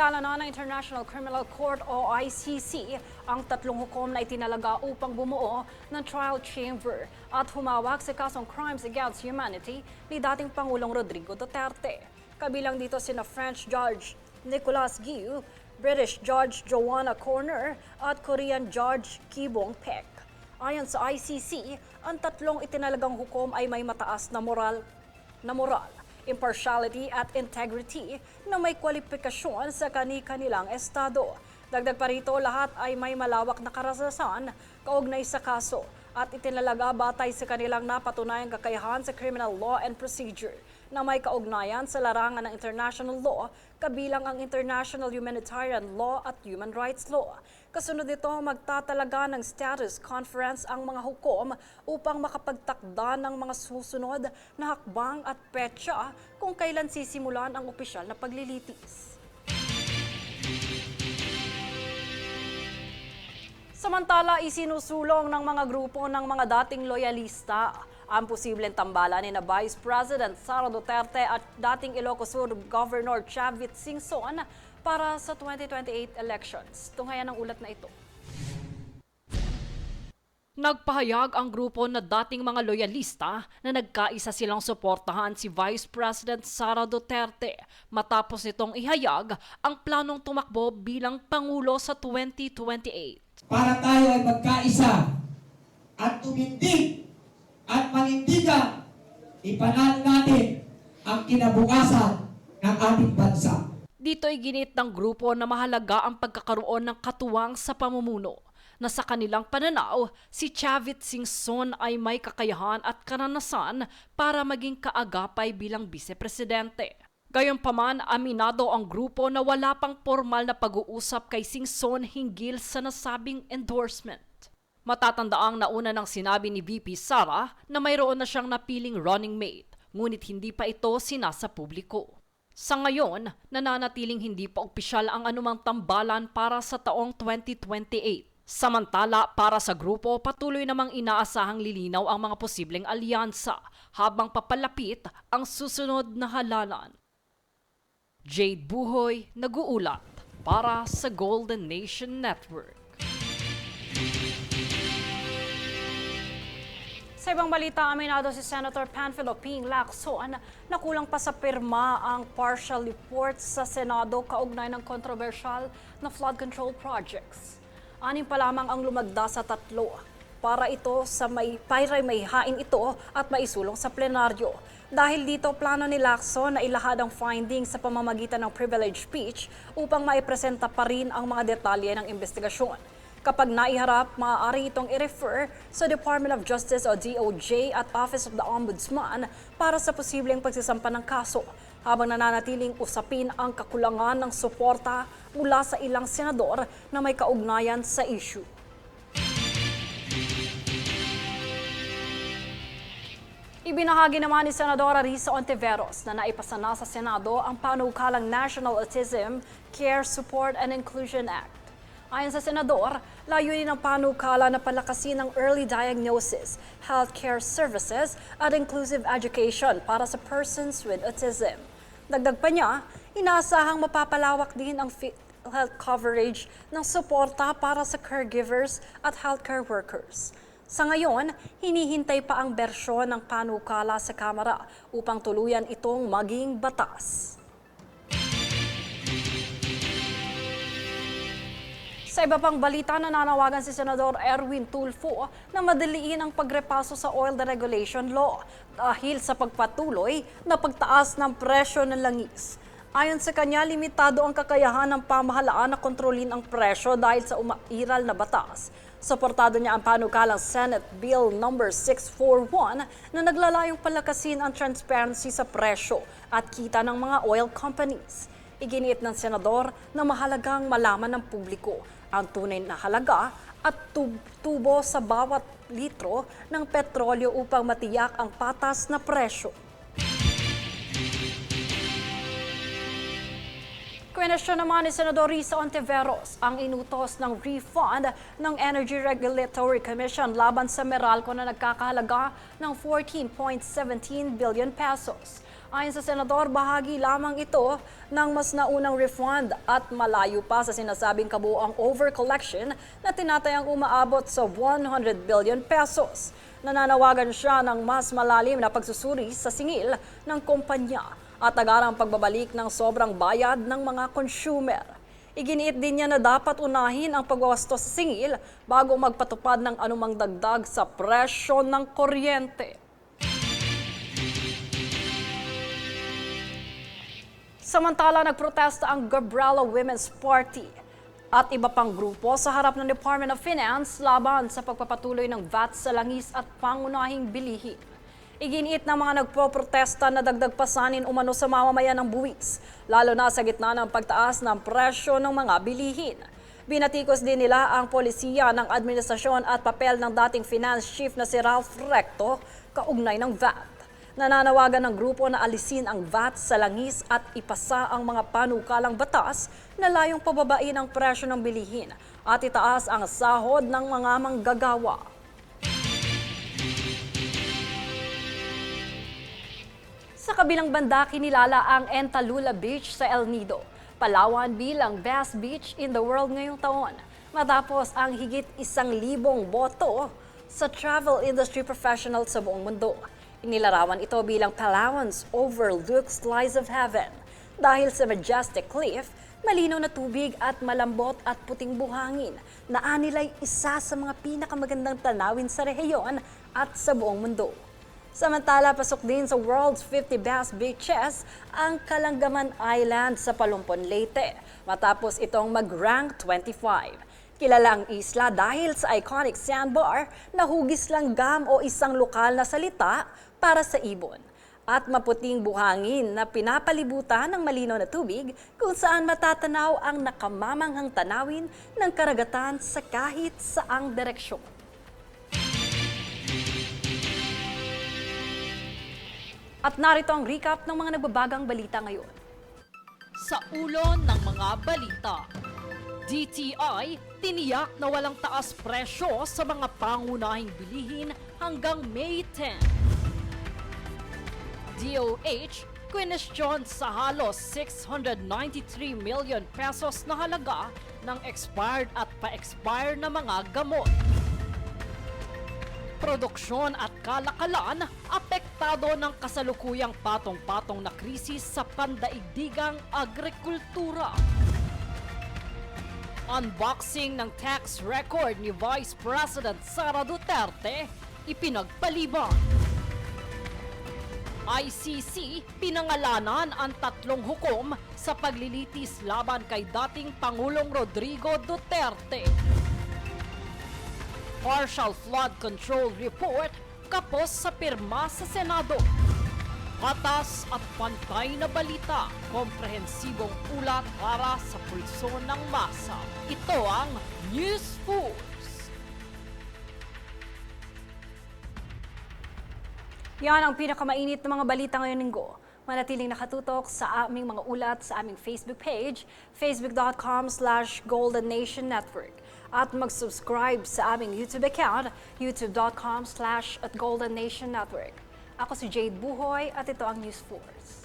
Hinihintala na ng International Criminal Court o ICC ang tatlong hukom na itinalaga upang bumuo ng trial chamber at humawak sa kasong crimes against humanity ni dating Pangulong Rodrigo Duterte. Kabilang dito sina French Judge Nicolas Guiu, British Judge Joanna Corner at Korean Judge Ki-bong Paek. Ayon sa ICC, ang tatlong itinalagang hukom ay may mataas na moral, impartiality at integrity na may kwalifikasyon sa kani-kanilang estado. Dagdag pa rito, lahat ay may malawak na karanasan kaugnay sa kaso at itinalaga batay sa kanilang napatunayang kakayahan sa criminal law and procedure na may kaugnayan sa larangan ng international law, kabilang ang international humanitarian law at human rights law. Kasunod nito, magtatalaga ng status conference ang mga hukom upang makapagtakda ng mga susunod na hakbang at petsa kung kailan sisimulan ang opisyal na paglilitis. Samantala, isinusulong ng mga grupo ng mga dating loyalista ang posibleng tambalan ni na Vice President Sara Duterte at dating Ilocos Sur Governor Chavit Singson para sa 2028 elections. Tunghayan ang ulat na ito. Nagpahayag ang grupo na dating mga loyalista na nagkaisa silang suportahan si Vice President Sara Duterte matapos nitong ihayag ang planong tumakbo bilang Pangulo sa 2028. Para tayo ay magkaisa at tumindig at manindigan, ipanalo natin ang kinabukasan ng ating bansa. Dito ay ginit ng grupo na mahalaga ang pagkakaroon ng katuwang sa pamumuno, na sa kanilang pananaw, si Chavit Singson ay may kakayahan at karanasan para maging kaagapay bilang vice-presidente. Gayunpaman, aminado ang grupo na wala pang formal na pag-uusap kay Singson hinggil sa nasabing endorsement. Matatandaang nauna nang sinabi ni VP Sara na mayroon na siyang napiling running mate, ngunit hindi pa ito sinasa publiko. Sa ngayon, nananatiling hindi pa opisyal ang anumang tambalan para sa taong 2028. Samantala, para sa grupo, patuloy namang inaasahang lilinaw ang mga posibleng alyansa habang papalapit ang susunod na halalan. Jade Buhoy, nag-uulat para sa Golden Nation Network. Sa ibang balita, aminado si Senator Panfilo Ping Lacson na kulang pa sa pirma ang partial report sa Senado kaugnay ng kontrobersyal na flood control projects. 6 pa lamang ang lumagda sa 3 para may hain ito at maisulong sa plenaryo. Dahil dito, plano ni Lacson na ilahad ang findings sa pamamagitan ng privilege speech upang maipresenta pa rin ang mga detalye ng investigasyon. Kapag naiharap, maaari itong i-refer sa Department of Justice o DOJ at Office of the Ombudsman para sa posibleng pagsisampa ng kaso, habang nananatiling usapin ang kakulangan ng suporta mula sa ilang senador na may kaugnayan sa issue. Ibinahagi naman ni Senadora Risa Ontiveros na naipasa na sa Senado ang panukalang National Autism Care Support and Inclusion Act. Ayon sa Senador, layunin ng panukala na palakasin ang early diagnosis, healthcare services at inclusive education para sa persons with autism. Dagdag pa niya, inaasahang mapapalawak din ang health coverage ng suporta para sa caregivers at healthcare workers. Sa ngayon, hinihintay pa ang bersyon ng panukala sa Kamara upang tuluyan itong maging batas. Sa iba pang balita, nananawagan si Senador Erwin Tulfo na madaliin ang pagrepaso sa oil deregulation law dahil sa pagpatuloy na pagtaas ng presyo ng langis. Ayon sa kanya, limitado ang kakayahan ng pamahalaan na kontrolin ang presyo dahil sa umairal na batas. Suportado niya ang panukalang Senate Bill No. 641 na naglalayong palakasin ang transparency sa presyo at kita ng mga oil companies. Iginiit ng senador na mahalagang malaman ng publiko ang tunay na halaga at tubo sa bawat litro ng petrolyo upang matiyak ang patas na presyo. Kwenestyon naman ni Senador Risa Ontiveros ang inutos ng refund ng Energy Regulatory Commission laban sa Meralco na nagkakahalaga ng 14.17 billion pesos. Ayon sa senador, bahagi lamang ito ng mas naunang refund at malayo pa sa sinasabing kabuoang overcollection na tinatayang umaabot sa 100 billion pesos. Nananawagan siya ng mas malalim na pagsusuri sa singil ng kumpanya at agarang pagbabalik ng sobrang bayad ng mga consumer. Iginiit din niya na dapat unahin ang pagwawasto sa singil bago magpatupad ng anumang dagdag sa presyo ng kuryente. Samantala, nagprotesta ang Gabriela Women's Party at iba pang grupo sa harap ng Department of Finance laban sa pagpapatuloy ng VAT sa langis at pangunahing bilihin. Iginiit ng mga nagpoprotesta na dagdag pasanin umano sa mamamayan ng buwis, lalo na sa gitna ng pagtaas ng presyo ng mga bilihin. Binatikos din nila ang polisiya ng administrasyon at papel ng dating finance chief na si Ralph Recto kaugnay ng VAT. Nananawagan ng grupo na alisin ang VAT sa langis at ipasa ang mga panukalang batas na layong pababain ang presyo ng bilihin at itaas ang sahod ng mga manggagawa. Sa kabilang banda, kinilala ang Entalula Beach sa El Nido, Palawan bilang best beach in the world ngayong taon. Matapos ang higit 1,000 boto sa travel industry professional sa buong mundo. Inilarawan ito bilang Palawan's overlooked slice of heaven dahil sa majestic cliff, malinaw na tubig at malambot at puting buhangin na anilay isa sa mga pinakamagandang tanawin sa rehiyon at sa buong mundo. Samantala, pasok din sa world's 50 best beaches ang Kalangaman Island sa Palumpon, Leyte, matapos itong mag-rank 25. Kilala ang isla dahil sa iconic sandbar na hugis langgam o isang lokal na salita para sa ibon at maputing buhangin na pinapalibutan ng malinaw na tubig kung saan matatanaw ang nakamamanghang tanawin ng karagatan sa kahit saang direksyon. At narito ang recap ng mga nagbabagang balita ngayon. Sa ulo ng mga balita, DTI tiniyak na walang taas presyo sa mga pangunahing bilihin hanggang May 10. DOH kwinestyon sa halos 693 million pesos na halaga ng expired at pa-expire na mga gamot. Produksyon at kalakalan apektado ng kasalukuyang patong-patong na krisis sa pandaigdigang agrikultura. Unboxing ng tax record ni Vice President Sara Duterte ipinagpaliban. ICC pinangalanan ang 3 hukom sa paglilitis laban kay dating Pangulong Rodrigo Duterte. Partial flood control report kapos sa pirma sa Senado. Patas at pantay na balita, komprehensibong ulat para sa pulso ng masa. Ito ang News Foods. Yan ang pinakamainit na mga balita ngayong linggo. Manatiling nakatutok sa aming mga ulat sa aming Facebook page, facebook.com/Golden Nation Network. At mag-subscribe sa aming YouTube account, youtube.com/@Golden Nation Network. Ako si Jade Buhoy at ito ang News Force.